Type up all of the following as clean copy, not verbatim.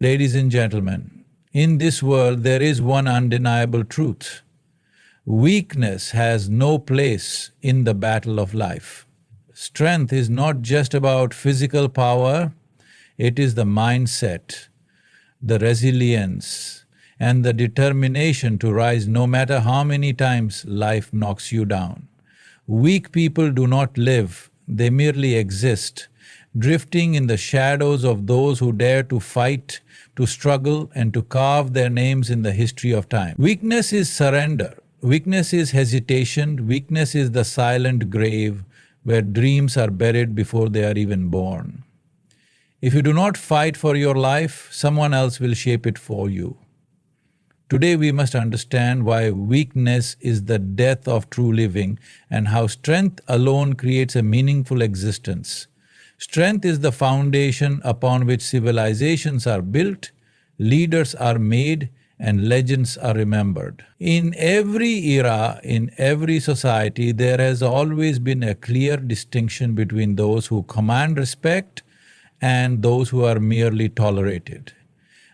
Ladies and gentlemen, in this world there is one undeniable truth. Weakness has no place in the battle of life. Strength is not just about physical power, it is the mindset, the resilience, and the determination to rise no matter how many times life knocks you down. Weak people do not live, they merely exist, drifting in the shadows of those who dare to fight, to struggle, and to carve their names in the history of time. Weakness is surrender. Weakness is hesitation. Weakness is the silent grave where dreams are buried before they are even born. If you do not fight for your life, someone else will shape it for you. Today we must understand why weakness is the death of true living and how strength alone creates a meaningful existence. Strength is the foundation upon which civilizations are built, leaders are made, and legends are remembered. In every era, in every society, there has always been a clear distinction between those who command respect and those who are merely tolerated.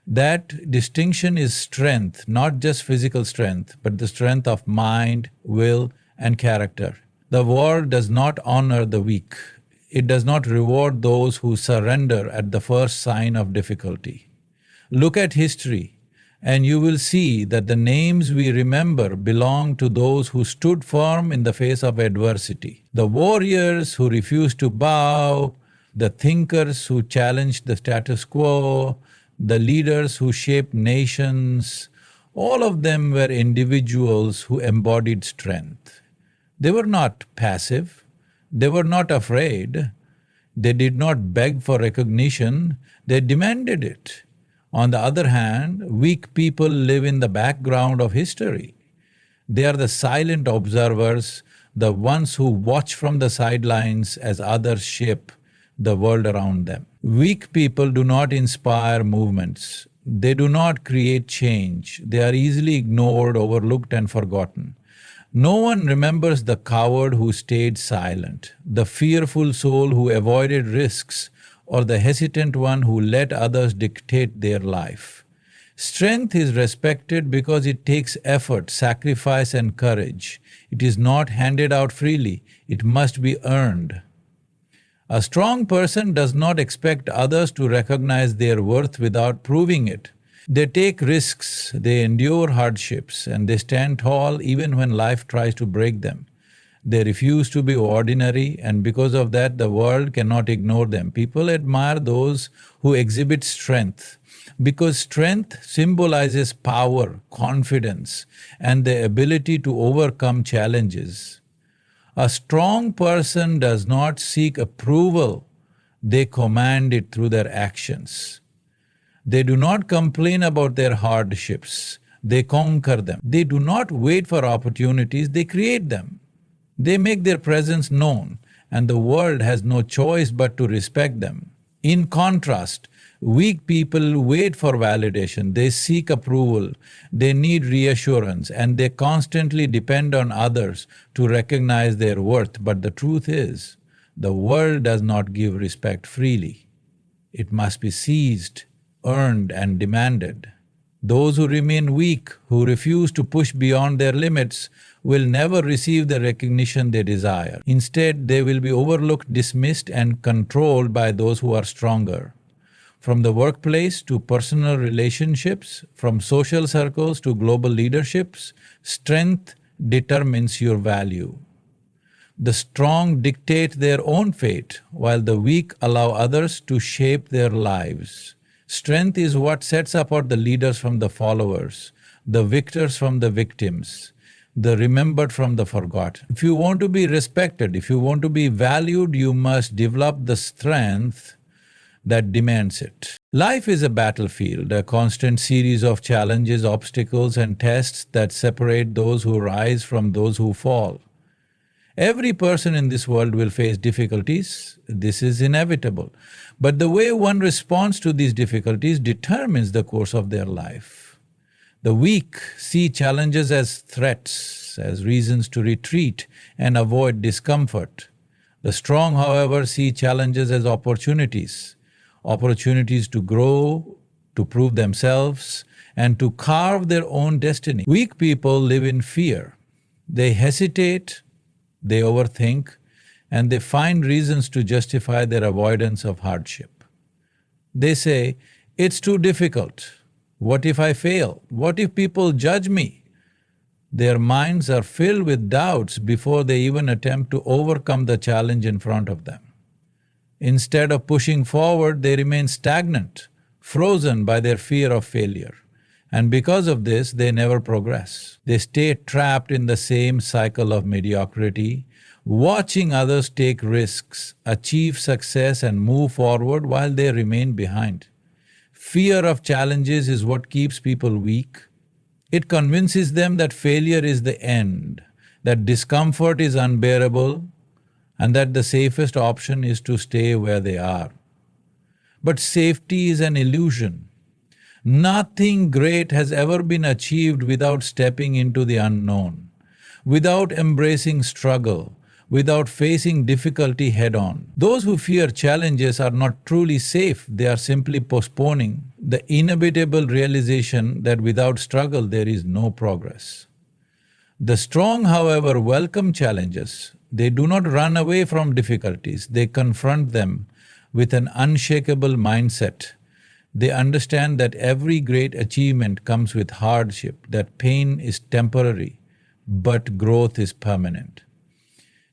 That distinction is strength, not just physical strength, but the strength of mind, will, and character. The world does not honor the weak. It does not reward those who surrender at the first sign of difficulty. Look at history, and you will see that the names we remember belong to those who stood firm in the face of adversity. The warriors who refused to bow, the thinkers who challenged the status quo, the leaders who shaped nations, all of them were individuals who embodied strength. They were not passive. They were not afraid. They did not beg for recognition. They demanded it. On the other hand, weak people live in the background of history. They are the silent observers, the ones who watch from the sidelines as others shape the world around them. Weak people do not inspire movements. They do not create change. They are easily ignored, overlooked, and forgotten. No one remembers the coward who stayed silent, the fearful soul who avoided risks, or the hesitant one who let others dictate their life. Strength is respected because it takes effort, sacrifice, and courage. It is not handed out freely. It must be earned. A strong person does not expect others to recognize their worth without proving it. They take risks, they endure hardships, and they stand tall even when life tries to break them. They refuse to be ordinary, and because of that, the world cannot ignore them. People admire those who exhibit strength, because strength symbolizes power, confidence, and the ability to overcome challenges. A strong person does not seek approval, they command it through their actions. They do not complain about their hardships, they conquer them. They do not wait for opportunities, they create them. They make their presence known, and the world has no choice but to respect them. In contrast, weak people wait for validation, they seek approval, they need reassurance, and they constantly depend on others to recognize their worth. But the truth is, the world does not give respect freely. It must be seized, earned, and demanded. Those who remain weak, who refuse to push beyond their limits, will never receive the recognition they desire. Instead, they will be overlooked, dismissed, and controlled by those who are stronger. From the workplace to personal relationships, from social circles to global leaderships, strength determines your value. The strong dictate their own fate, while the weak allow others to shape their lives. Strength is what sets apart the leaders from the followers, the victors from the victims, the remembered from the forgotten. If you want to be respected, if you want to be valued, you must develop the strength that demands it. Life is a battlefield, a constant series of challenges, obstacles, and tests that separate those who rise from those who fall. Every person in this world will face difficulties. This is inevitable. But the way one responds to these difficulties determines the course of their life. The weak see challenges as threats, as reasons to retreat and avoid discomfort. The strong, however, see challenges as opportunities to grow, to prove themselves, and to carve their own destiny. Weak people live in fear. They hesitate, they overthink, and they find reasons to justify their avoidance of hardship. They say, "It's too difficult. What if I fail? What if people judge me?" Their minds are filled with doubts before they even attempt to overcome the challenge in front of them. Instead of pushing forward, they remain stagnant, frozen by their fear of failure. And because of this, they never progress. They stay trapped in the same cycle of mediocrity, watching others take risks, achieve success, and move forward while they remain behind. Fear of challenges is what keeps people weak. It convinces them that failure is the end, that discomfort is unbearable, and that the safest option is to stay where they are. But safety is an illusion. Nothing great has ever been achieved without stepping into the unknown, without embracing struggle, without facing difficulty head-on. Those who fear challenges are not truly safe, they are simply postponing the inevitable realization that without struggle there is no progress. The strong, however, welcome challenges. They do not run away from difficulties, they confront them with an unshakable mindset. They understand that every great achievement comes with hardship, that pain is temporary, but growth is permanent.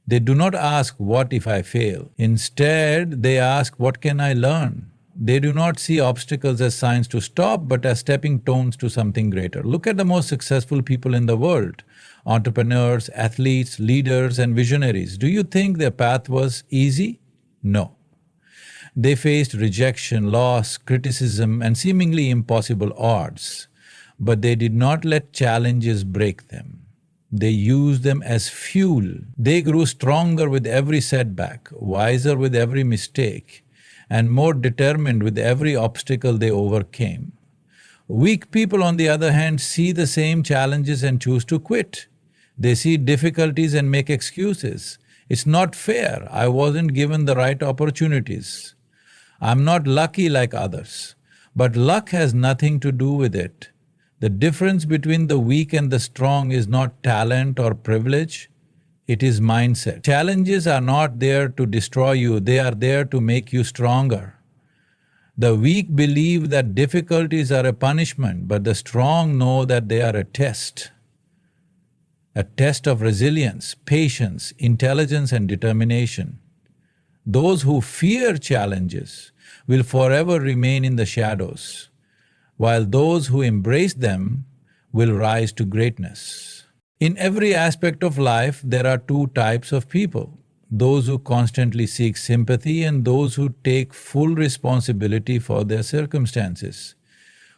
They do not ask, "What if I fail?" Instead, they ask, "What can I learn?" They do not see obstacles as signs to stop, but as stepping stones to something greater. Look at the most successful people in the world: entrepreneurs, athletes, leaders, and visionaries. Do you think their path was easy? No. They faced rejection, loss, criticism, and seemingly impossible odds. But they did not let challenges break them. They used them as fuel. They grew stronger with every setback, wiser with every mistake, and more determined with every obstacle they overcame. Weak people, on the other hand, see the same challenges and choose to quit. They see difficulties and make excuses. "It's not fair. I wasn't given the right opportunities. I'm not lucky like others." But luck has nothing to do with it. The difference between the weak and the strong is not talent or privilege, it is mindset. Challenges are not there to destroy you, they are there to make you stronger. The weak believe that difficulties are a punishment, but the strong know that they are a test of resilience, patience, intelligence, and determination. Those who fear challenges will forever remain in the shadows, while those who embrace them will rise to greatness. In every aspect of life, there are two types of people: those who constantly seek sympathy and those who take full responsibility for their circumstances.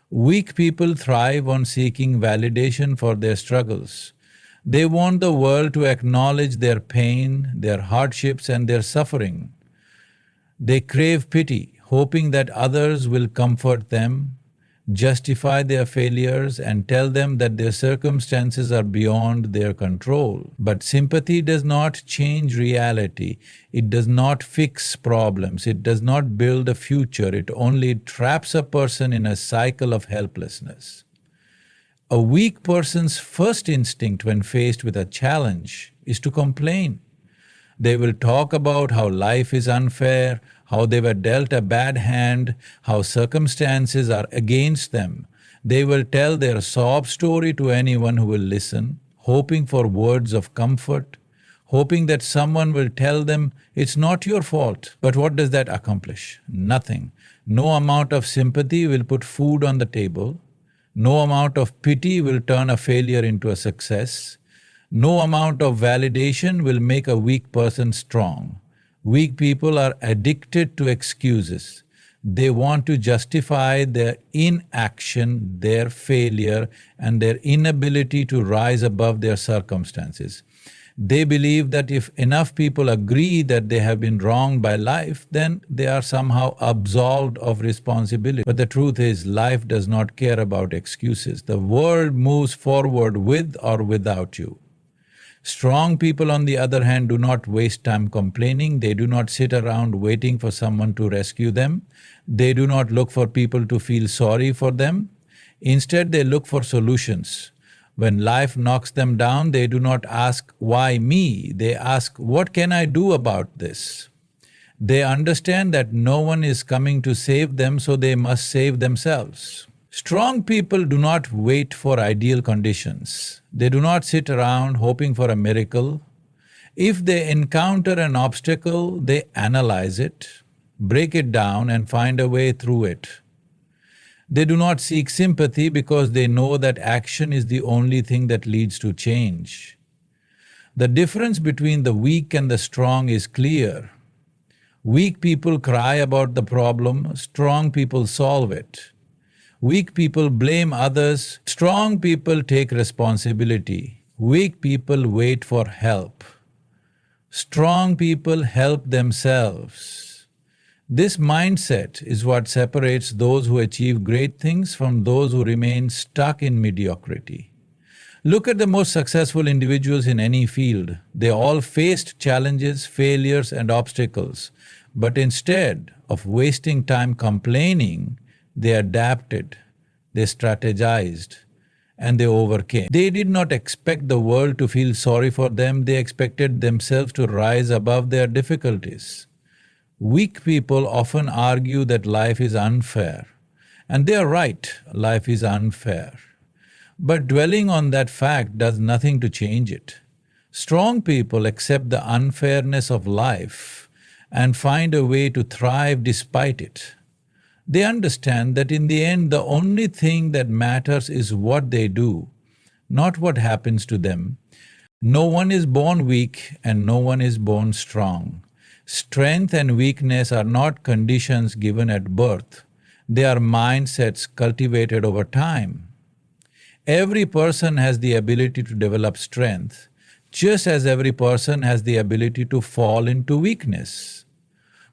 Weak people thrive on seeking validation for their struggles. They want the world to acknowledge their pain, their hardships, and their suffering. They crave pity, hoping that others will comfort them, justify their failures, and tell them that their circumstances are beyond their control. But sympathy does not change reality. It does not fix problems. It does not build a future. It only traps a person in a cycle of helplessness. A weak person's first instinct when faced with a challenge is to complain. They will talk about how life is unfair, how they were dealt a bad hand, how circumstances are against them. They will tell their sob story to anyone who will listen, hoping for words of comfort, hoping that someone will tell them, "It's not your fault." But what does that accomplish? Nothing. No amount of sympathy will put food on the table. No amount of pity will turn a failure into a success. No amount of validation will make a weak person strong. Weak people are addicted to excuses. They want to justify their inaction, their failure, and their inability to rise above their circumstances. They believe that if enough people agree that they have been wronged by life, then they are somehow absolved of responsibility. But the truth is, life does not care about excuses. The world moves forward with or without you. Strong people, on the other hand, do not waste time complaining. They do not sit around waiting for someone to rescue them. They do not look for people to feel sorry for them. Instead, they look for solutions. When life knocks them down, they do not ask, "Why me?" They ask, "What can I do about this?" They understand that no one is coming to save them, so they must save themselves. Strong people do not wait for ideal conditions. They do not sit around hoping for a miracle. If they encounter an obstacle, they analyze it, break it down, and find a way through it. They do not seek sympathy because they know that action is the only thing that leads to change. The difference between the weak and the strong is clear. Weak people cry about the problem, strong people solve it. Weak people blame others, strong people take responsibility. Weak people wait for help. Strong people help themselves. This mindset is what separates those who achieve great things from those who remain stuck in mediocrity. Look at the most successful individuals in any field. They all faced challenges, failures, and obstacles. But instead of wasting time complaining, they adapted, they strategized, and they overcame. They did not expect the world to feel sorry for them, they expected themselves to rise above their difficulties. Weak people often argue that life is unfair. And they are right, life is unfair. But dwelling on that fact does nothing to change it. Strong people accept the unfairness of life and find a way to thrive despite it. They understand that in the end, the only thing that matters is what they do, not what happens to them. No one is born weak and no one is born strong. Strength and weakness are not conditions given at birth. They are mindsets cultivated over time. Every person has the ability to develop strength, just as every person has the ability to fall into weakness.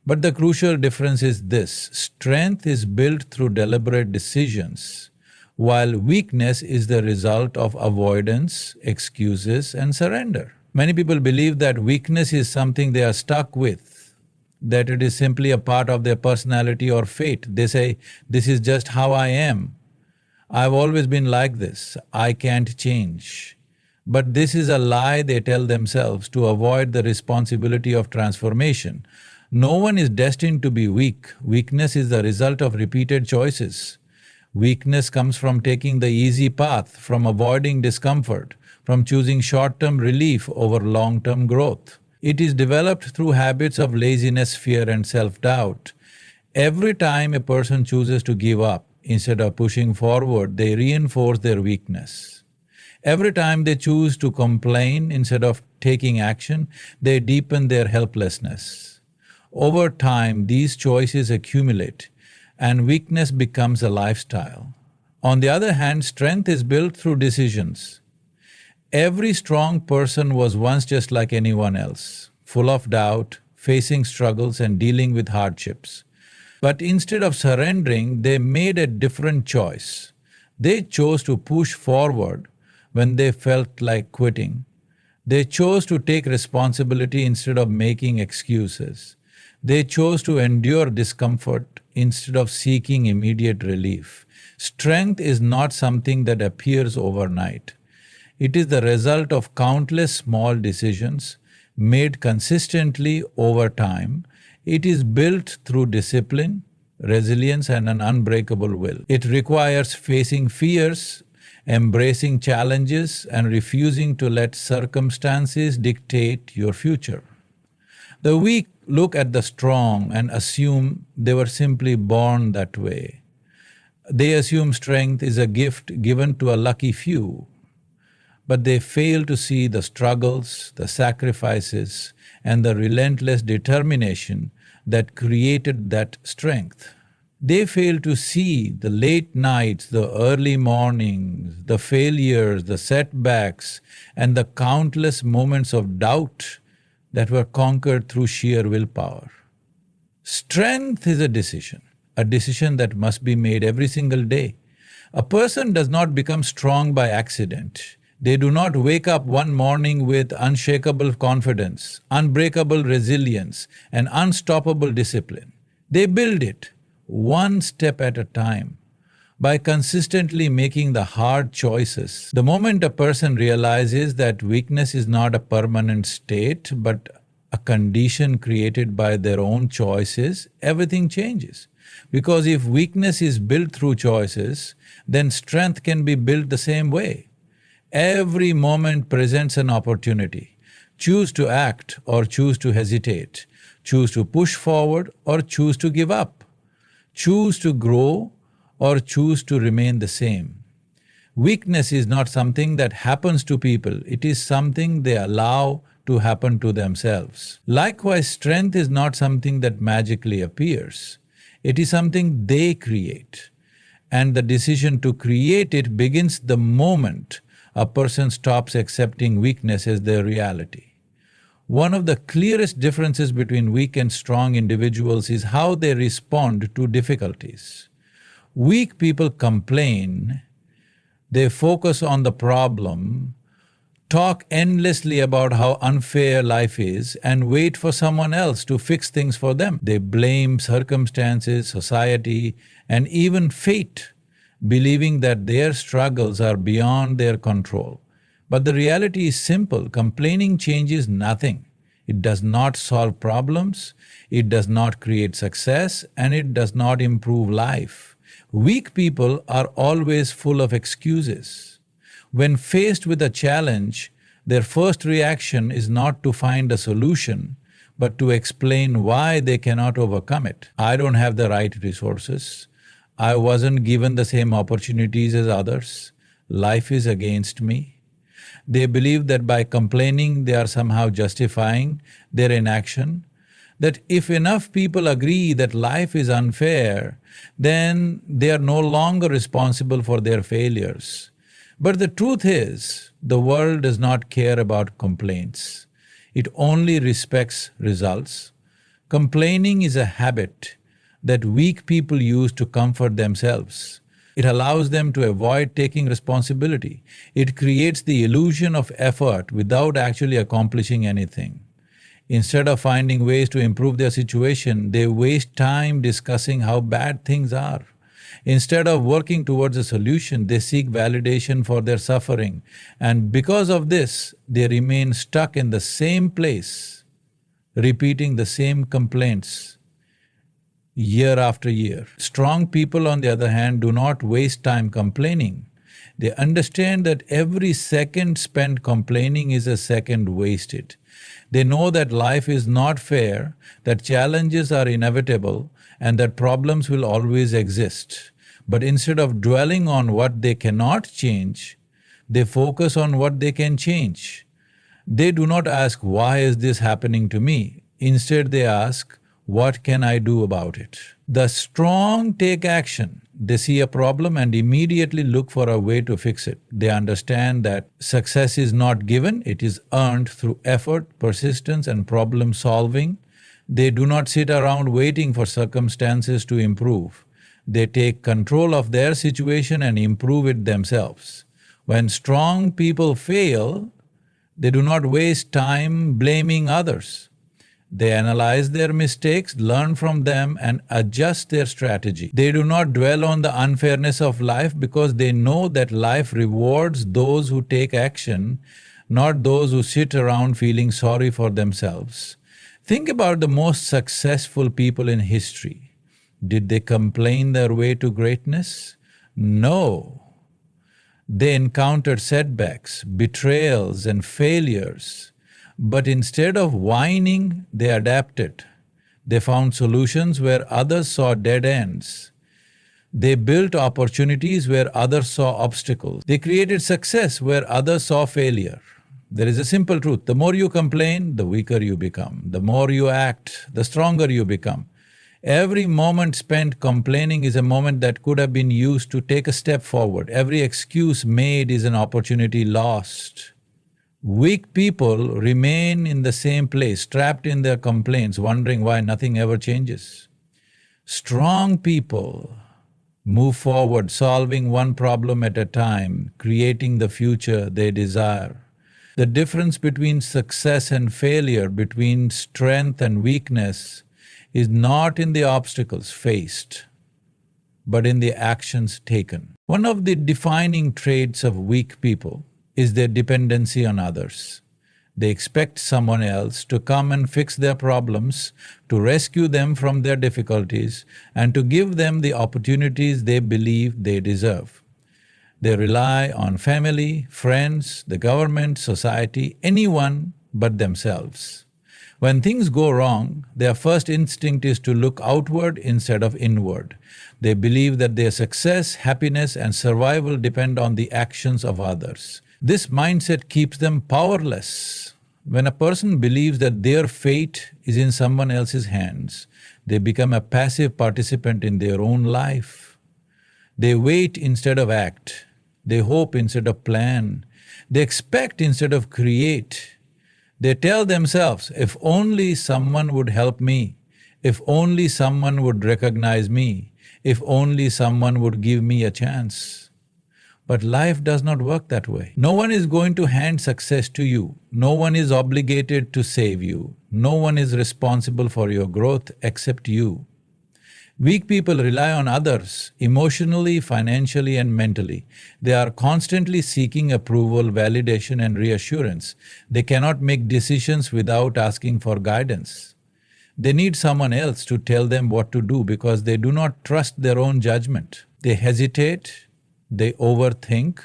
But the crucial difference is this: strength is built through deliberate decisions, while weakness is the result of avoidance, excuses, and surrender. Many people believe that weakness is something they are stuck with, that it is simply a part of their personality or fate. They say, "This is just how I am. I've always been like this. I can't change." But this is a lie they tell themselves to avoid the responsibility of transformation. No one is destined to be weak. Weakness is the result of repeated choices. Weakness comes from taking the easy path, from avoiding discomfort, from choosing short-term relief over long-term growth. It is developed through habits of laziness, fear, and self-doubt. Every time a person chooses to give up instead of pushing forward, they reinforce their weakness. Every time they choose to complain instead of taking action, they deepen their helplessness. Over time, these choices accumulate, and weakness becomes a lifestyle. On the other hand, strength is built through decisions. Every strong person was once just like anyone else, full of doubt, facing struggles and dealing with hardships. But instead of surrendering, they made a different choice. They chose to push forward when they felt like quitting. They chose to take responsibility instead of making excuses. They chose to endure discomfort instead of seeking immediate relief. Strength is not something that appears overnight. It is the result of countless small decisions made consistently over time. It is built through discipline, resilience, and an unbreakable will. It requires facing fears, embracing challenges, and refusing to let circumstances dictate your future. The weak look at the strong and assume they were simply born that way. They assume strength is a gift given to a lucky few, but they fail to see the struggles, the sacrifices, and the relentless determination that created that strength. They fail to see the late nights, the early mornings, the failures, the setbacks, and the countless moments of doubt that were conquered through sheer willpower. Strength is a decision that must be made every single day. A person does not become strong by accident. They do not wake up one morning with unshakable confidence, unbreakable resilience, and unstoppable discipline. They build it one step at a time by consistently making the hard choices. The moment a person realizes that weakness is not a permanent state but a condition created by their own choices, everything changes. Because if weakness is built through choices, then strength can be built the same way. Every moment presents an opportunity. Choose to act or choose to hesitate. Choose to push forward or choose to give up. Choose to grow or choose to remain the same. Weakness is not something that happens to people, it is something they allow to happen to themselves. Likewise, strength is not something that magically appears. It is something they create. And the decision to create it begins the moment a person stops accepting weakness as their reality. One of the clearest differences between weak and strong individuals is how they respond to difficulties. Weak people complain, they focus on the problem, talk endlessly about how unfair life is, and wait for someone else to fix things for them. They blame circumstances, society, and even fate, believing that their struggles are beyond their control. But the reality is simple: complaining changes nothing. It does not solve problems, it does not create success, and it does not improve life. Weak people are always full of excuses. When faced with a challenge, their first reaction is not to find a solution, but to explain why they cannot overcome it. I don't have the right resources. I wasn't given the same opportunities as others. Life is against me. They believe that by complaining they are somehow justifying their inaction, that if enough people agree that life is unfair, then they are no longer responsible for their failures. But the truth is, the world does not care about complaints. It only respects results. Complaining is a habit that weak people use to comfort themselves. It allows them to avoid taking responsibility. It creates the illusion of effort without actually accomplishing anything. Instead of finding ways to improve their situation, they waste time discussing how bad things are. Instead of working towards a solution, they seek validation for their suffering. And because of this, they remain stuck in the same place, repeating the same complaints year after year. Strong people, on the other hand, do not waste time complaining. They understand that every second spent complaining is a second wasted. They know that life is not fair, that challenges are inevitable, and that problems will always exist. But instead of dwelling on what they cannot change, they focus on what they can change. They do not ask, "Why is this happening to me?" Instead, they ask, "What can I do about it?" The strong take action. They see a problem and immediately look for a way to fix it. They understand that success is not given, it is earned through effort, persistence, and problem solving. They do not sit around waiting for circumstances to improve. They take control of their situation and improve it themselves. When strong people fail, they do not waste time blaming others. They analyze their mistakes, learn from them, and adjust their strategy. They do not dwell on the unfairness of life because they know that life rewards those who take action, not those who sit around feeling sorry for themselves. Think about the most successful people in history. Did they complain their way to greatness? No. They encountered setbacks, betrayals, and failures. But instead of whining, they adapted. They found solutions where others saw dead ends. They built opportunities where others saw obstacles. They created success where others saw failure. There is a simple truth: the more you complain, the weaker you become. The more you act, the stronger you become. Every moment spent complaining is a moment that could have been used to take a step forward. Every excuse made is an opportunity lost. Weak people remain in the same place, trapped in their complaints, wondering why nothing ever changes. Strong people move forward, solving one problem at a time, creating the future they desire. The difference between success and failure, between strength and weakness, is not in the obstacles faced, but in the actions taken. One of the defining traits of weak people is their dependency on others. They expect someone else to come and fix their problems, to rescue them from their difficulties, and to give them the opportunities they believe they deserve. They rely on family, friends, the government, society, anyone but themselves. When things go wrong, their first instinct is to look outward instead of inward. They believe that their success, happiness, and survival depend on the actions of others. This mindset keeps them powerless. When a person believes that their fate is in someone else's hands, they become a passive participant in their own life. They wait instead of act. They hope instead of plan. They expect instead of create. They tell themselves, if only someone would help me, if only someone would recognize me, if only someone would give me a chance. But life does not work that way. No one is going to hand success to you. No one is obligated to save you. No one is responsible for your growth except you. Weak people rely on others, emotionally, financially, and mentally. They are constantly seeking approval, validation, and reassurance. They cannot make decisions without asking for guidance. They need someone else to tell them what to do because they do not trust their own judgment. They hesitate, they overthink,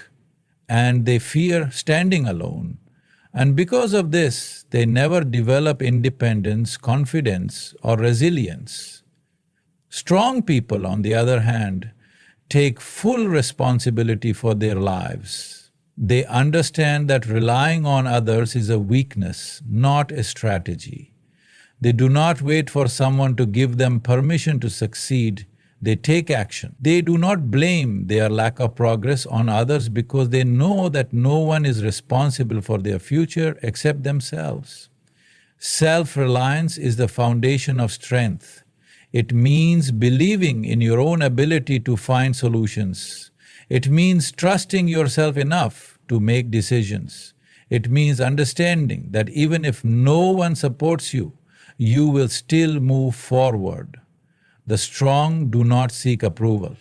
and they fear standing alone. And because of this, they never develop independence, confidence, or resilience. Strong people, on the other hand, take full responsibility for their lives. They understand that relying on others is a weakness, not a strategy. They do not wait for someone to give them permission to succeed. They take action. They do not blame their lack of progress on others because they know that no one is responsible for their future except themselves. Self-reliance is the foundation of strength. It means believing in your own ability to find solutions. It means trusting yourself enough to make decisions. It means understanding that even if no one supports you, you will still move forward. The strong do not seek approval.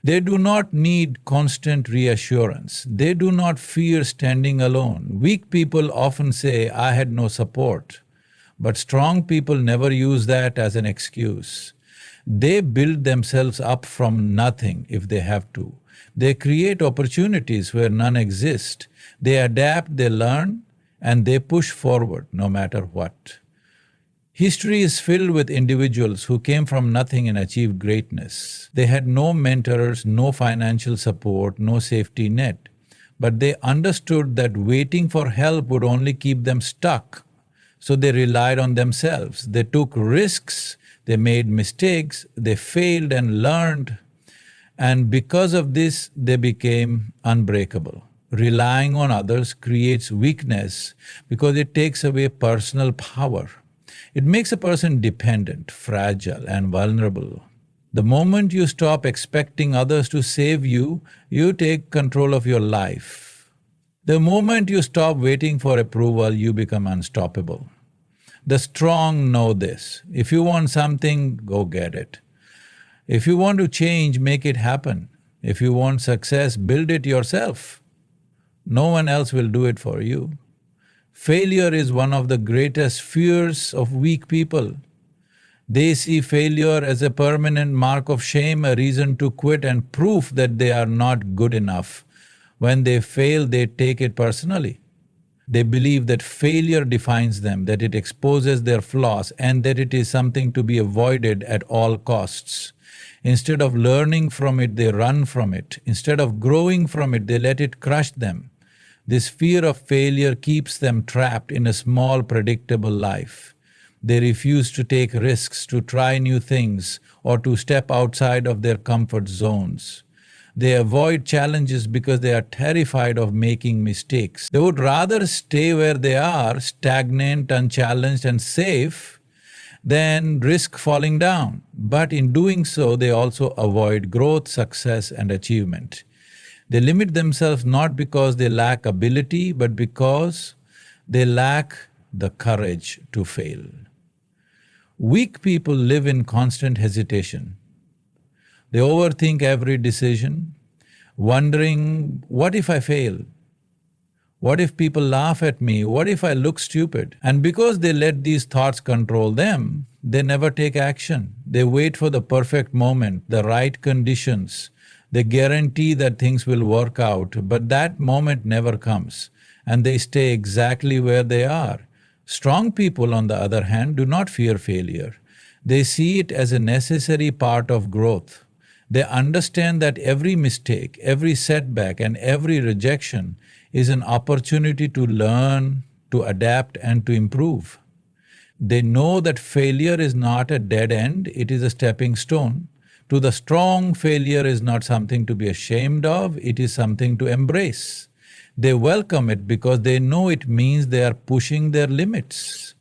They do not need constant reassurance. They do not fear standing alone. Weak people often say, "I had no support." But strong people never use that as an excuse. They build themselves up from nothing if they have to. They create opportunities where none exist. They adapt, they learn, and they push forward no matter what. History is filled with individuals who came from nothing and achieved greatness. They had no mentors, no financial support, no safety net. But they understood that waiting for help would only keep them stuck. So they relied on themselves. They took risks, they made mistakes, they failed and learned. And because of this, they became unbreakable. Relying on others creates weakness because it takes away personal power. It makes a person dependent, fragile, and vulnerable. The moment you stop expecting others to save you, you take control of your life. The moment you stop waiting for approval, you become unstoppable. The strong know this. If you want something, go get it. If you want to change, make it happen. If you want success, build it yourself. No one else will do it for you. Failure is one of the greatest fears of weak people. They see failure as a permanent mark of shame, a reason to quit, and proof that they are not good enough. When they fail, they take it personally. They believe that failure defines them, that it exposes their flaws, and that it is something to be avoided at all costs. Instead of learning from it, they run from it. Instead of growing from it, they let it crush them. This fear of failure keeps them trapped in a small, predictable life. They refuse to take risks, to try new things, or to step outside of their comfort zones. They avoid challenges because they are terrified of making mistakes. They would rather stay where they are, stagnant, unchallenged, and safe, then risk falling down. But in doing so, they also avoid growth, success, and achievement. They limit themselves not because they lack ability, but because they lack the courage to fail. Weak people live in constant hesitation. They overthink every decision, wondering, what if I fail? What if people laugh at me? What if I look stupid? And because they let these thoughts control them, they never take action. They wait for the perfect moment, the right conditions. They guarantee that things will work out, but that moment never comes, and they stay exactly where they are. Strong people, on the other hand, do not fear failure. They see it as a necessary part of growth. They understand that every mistake, every setback, and every rejection is an opportunity to learn, to adapt, and to improve. They know that failure is not a dead end, it is a stepping stone. To the strong, failure is not something to be ashamed of, it is something to embrace. They welcome it because they know it means they are pushing their limits.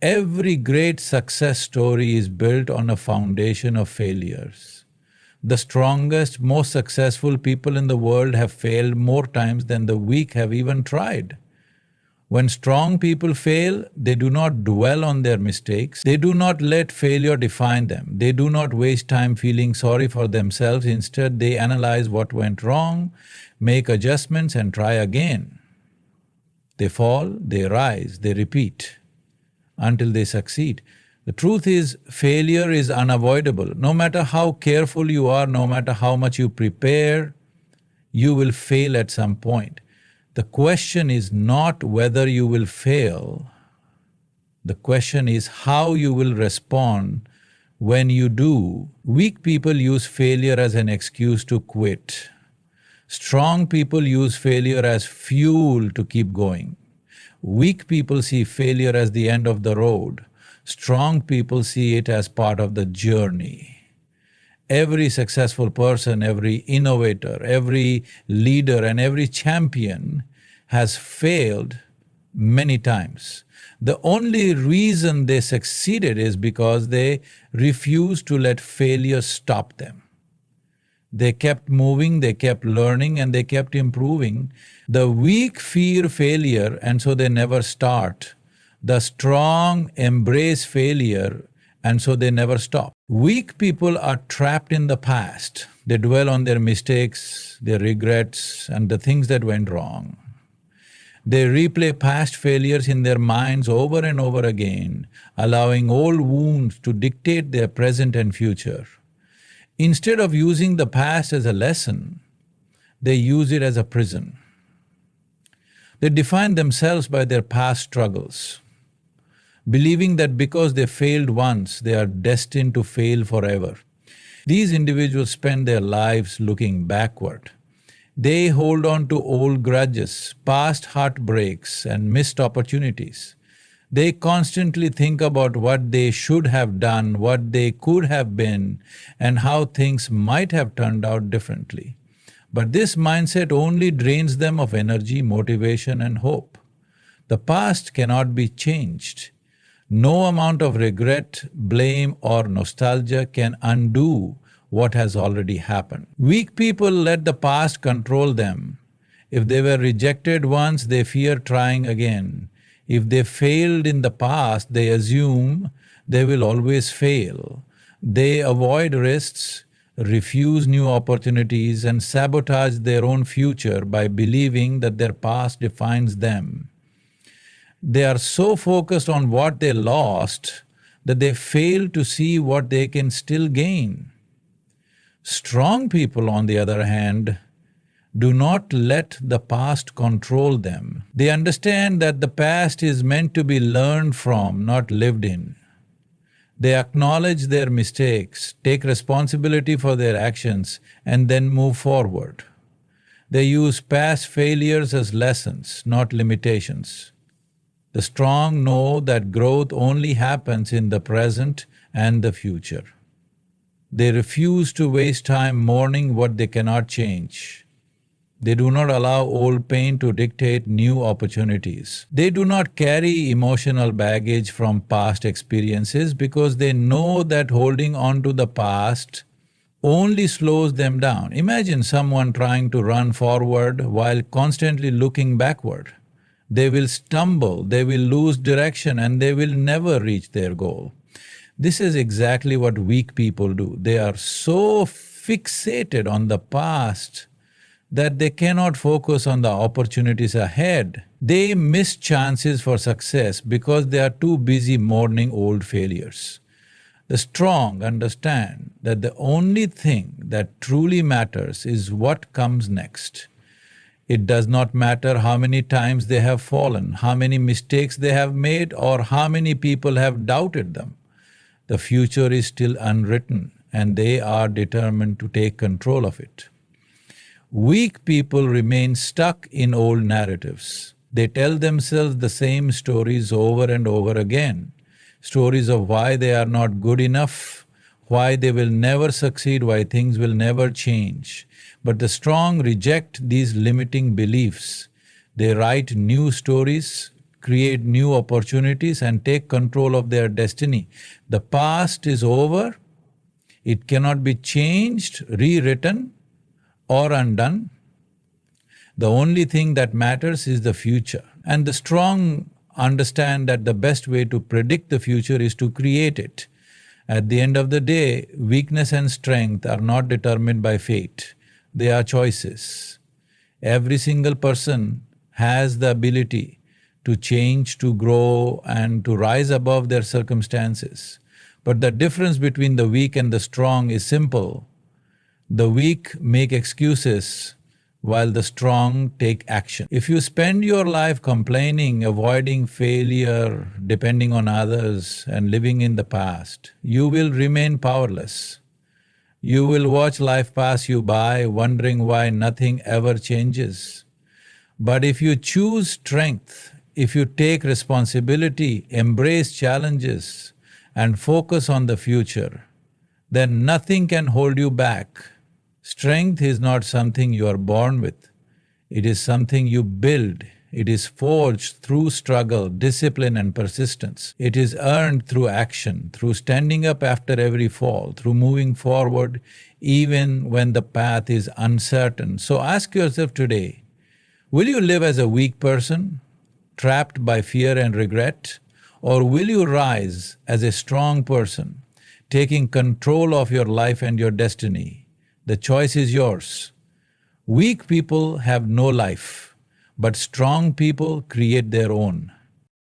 Every great success story is built on a foundation of failures. The strongest, most successful people in the world have failed more times than the weak have even tried. When strong people fail, they do not dwell on their mistakes. They do not let failure define them. They do not waste time feeling sorry for themselves. Instead, they analyze what went wrong, make adjustments, and try again. They fall, they rise, they repeat until they succeed. The truth is, failure is unavoidable. No matter how careful you are, no matter how much you prepare, you will fail at some point. The question is not whether you will fail. The question is how you will respond when you do. Weak people use failure as an excuse to quit. Strong people use failure as fuel to keep going. Weak people see failure as the end of the road. Strong people see it as part of the journey. Every successful person, every innovator, every leader, and every champion has failed many times. The only reason they succeeded is because they refused to let failure stop them. They kept moving, they kept learning, and they kept improving. The weak fear failure, and so they never start. The strong embrace failure, and so they never stop. Weak people are trapped in the past. They dwell on their mistakes, their regrets, and the things that went wrong. They replay past failures in their minds over and over again, allowing old wounds to dictate their present and future. Instead of using the past as a lesson, they use it as a prison. They define themselves by their past struggles, believing that because they failed once, they are destined to fail forever. These individuals spend their lives looking backward. They hold on to old grudges, past heartbreaks, and missed opportunities. They constantly think about what they should have done, what they could have been, and how things might have turned out differently. But this mindset only drains them of energy, motivation, and hope. The past cannot be changed. No amount of regret, blame, or nostalgia can undo what has already happened. Weak people let the past control them. If they were rejected once, they fear trying again. If they failed in the past, they assume they will always fail. They avoid risks, refuse new opportunities, and sabotage their own future by believing that their past defines them. They are so focused on what they lost that they fail to see what they can still gain. Strong people, on the other hand, do not let the past control them. They understand that the past is meant to be learned from, not lived in. They acknowledge their mistakes, take responsibility for their actions, and then move forward. They use past failures as lessons, not limitations. The strong know that growth only happens in the present and the future. They refuse to waste time mourning what they cannot change. They do not allow old pain to dictate new opportunities. They do not carry emotional baggage from past experiences because they know that holding on to the past only slows them down. Imagine someone trying to run forward while constantly looking backward. They will stumble, they will lose direction, and they will never reach their goal. This is exactly what weak people do. They are so fixated on the past that they cannot focus on the opportunities ahead. They miss chances for success because they are too busy mourning old failures. The strong understand that the only thing that truly matters is what comes next. It does not matter how many times they have fallen, how many mistakes they have made, or how many people have doubted them. The future is still unwritten, and they are determined to take control of it. Weak people remain stuck in old narratives. They tell themselves the same stories over and over again. Stories of why they are not good enough, why they will never succeed, why things will never change. But the strong reject these limiting beliefs. They write new stories, create new opportunities, and take control of their destiny. The past is over. It cannot be changed, rewritten, or undone. The only thing that matters is the future. And the strong understand that the best way to predict the future is to create it. At the end of the day, weakness and strength are not determined by fate. They are choices. Every single person has the ability to change, to grow, and to rise above their circumstances. But the difference between the weak and the strong is simple. The weak make excuses while the strong take action. If you spend your life complaining, avoiding failure, depending on others, and living in the past, you will remain powerless. You will watch life pass you by, wondering why nothing ever changes. But if you choose strength, if you take responsibility, embrace challenges, and focus on the future, then nothing can hold you back. Strength is not something you are born with. It is something you build. It is forged through struggle, discipline, and persistence. It is earned through action, through standing up after every fall, through moving forward even when the path is uncertain. So ask yourself today, will you live as a weak person, trapped by fear and regret? Or will you rise as a strong person, taking control of your life and your destiny? The choice is yours. Weak people have no life, but strong people create their own.